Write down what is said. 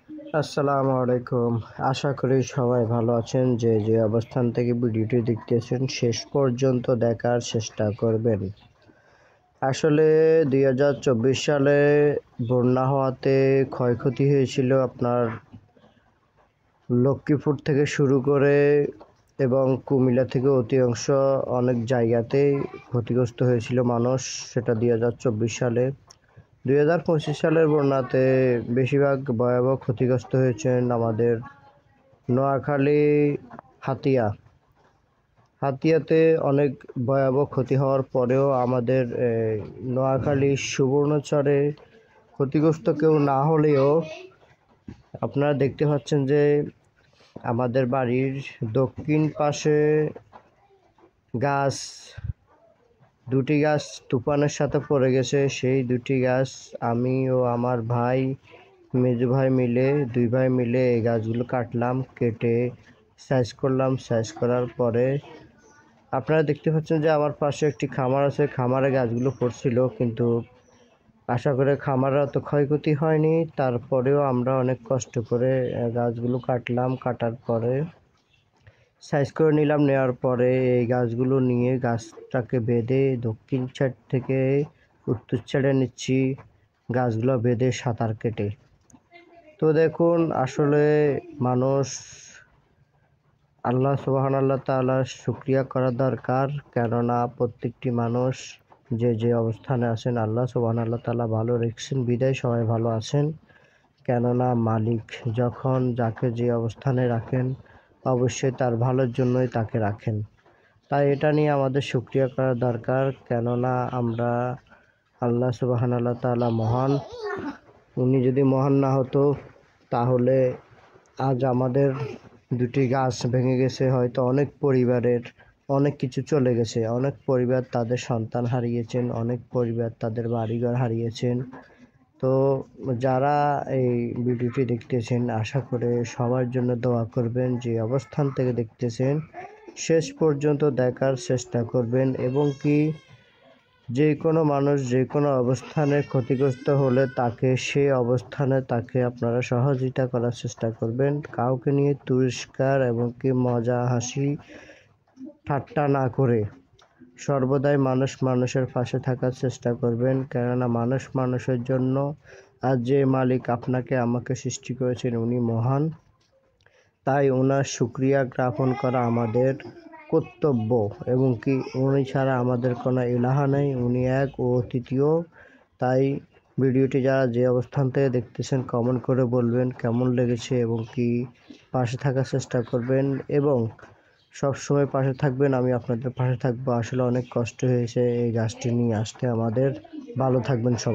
আসসালামু আলাইকুম। আশা করি সবাই ভালো আছেন। যে অবস্থান থেকে ভিডিওটি দেখতেছেন শেষ পর্যন্ত দেখার চেষ্টা করবেন। আসলে ২০২৪ সালে বন্যা হওয়াতে ক্ষয়ক্ষতি হয়েছিল আপনার লক্ষ্মীপুর থেকে শুরু করে এবং কুমিল্লা থেকে অধিকাংশ অনেক জায়গাতেই ক্ষতিগ্রস্ত হয়েছিল মানুষ, সেটা ২০২৪ সালে। ২০২৫ সালের বন্যাতে বেশিরভাগ ভয়াবহ ক্ষতিগ্রস্ত হয়েছেন আমাদের নোয়াখালী হাতিয়াতে অনেক ভয়াবহ ক্ষতি হওয়ার পরেও আমাদের নোয়াখালী সুবর্ণচরে ক্ষতিগ্রস্ত কেউ না হলেও আপনারা দেখতে পাচ্ছেন যে আমাদের বাড়ির দক্ষিণ পাশে দুটি গাছ তুফানের সাথে পড়ে গেছে। সেই দুটি গাছ আমি ও আমার মেজো ভাই মিলে 2 ভাই মিলে এই গাছগুলো কাটলাম, কেটে সাইজ করলাম। সাইজ করার পরে আপনারা দেখতে পাচ্ছেন যে আমার পাশে একটি খামার আছে, খামারে গাছগুলো পড়ছিল, কিন্তু আশা করে খামারের অত ক্ষয়ক্ষতি হয়নি। তারপরেও আমরা অনেক কষ্ট করে গাছগুলো কাটলাম। কাটার পরে সাইজ করে নিলাম। নেওয়ার পরে এই গাছগুলো নিয়ে গাছটাকে বেঁধে দক্ষিণ সাইড থেকে উত্তর সাইডে নিচ্ছি, গাছগুলো বেঁধে সাঁতার কেটে। তো দেখুন, আসলে মানুষ আল্লাহ সুবহানাল্লাহ তাআলার শুকরিয়া করা দরকার। কেননা প্রত্যেকটি মানুষ যে অবস্থানে আছেন আল্লাহ সুবহানাল্লাহ তাআলা ভালো রেখেছেন বিধায় সবাই ভালো আছেন। কেননা মালিক যখন যাকে যে অবস্থানে রাখেন অবশ্যই তার ভালোর জন্যই তাকে রাখেন। তাই এটা নিয়ে আমাদের শুকরিয়া করা দরকার। কেননা আমরা আল্লাহ সুবহানাল্লাহ তাআলা মহান। উনি যদি মহান না হতো তাহলে আজ আমাদের দুটি গাছ ভেঙে গেছে, হয়তো অনেক পরিবারের অনেক কিছু চলে গেছে। অনেক পরিবার তাদের সন্তান হারিয়েছেন, অনেক পরিবার তাদের বাড়িঘর হারিয়েছেন। তো যারা এই ভিডিওটি দেখতেছেন আশা করে সবার জন্য দোয়া করবেন। যে অবস্থান থেকে দেখতেছেন শেষ পর্যন্ত দেখার চেষ্টা করবেন, এবং কি যে কোনো মানুষ যে কোনো অবস্থানে ক্ষতিগ্রস্ত হলে সেই অবস্থানে তাকে আপনারা সহযোগিতা করার চেষ্টা করবেন। কাউকে নিয়ে তুরস্কার এবং কি মজা হাসি ঠাট্টা না করে সর্বদাই মানুষ মানুষের পাশে থাকার চেষ্টা করবেন। কেননা মানুষ মানুষের জন্য। আর যে মালিক আপনাকে আমাকে সৃষ্টি করেছেন উনি মহান, তাই ওনার শুকরিয়া জ্ঞাপন করা আমাদের কর্তব্য। এবং কি উনি ছাড়া আমাদের কোনো ইলাহা নেই, উনি এক ও তৃতীয়। তাই ভিডিওটি যারা যে অবস্থান থেকে দেখতেছেন কমেন্ট করে বলবেন কেমন লেগেছে, এবং কি পাশে থাকার চেষ্টা করবেন এবং সবসময় পাশে থাকবেন। আমি আপনাদের পাশে থাকবো। আসলে অনেক কষ্ট হয়েছে এই গাছটি নিয়ে আসতে আমাদের। ভালো থাকবেন সবাই।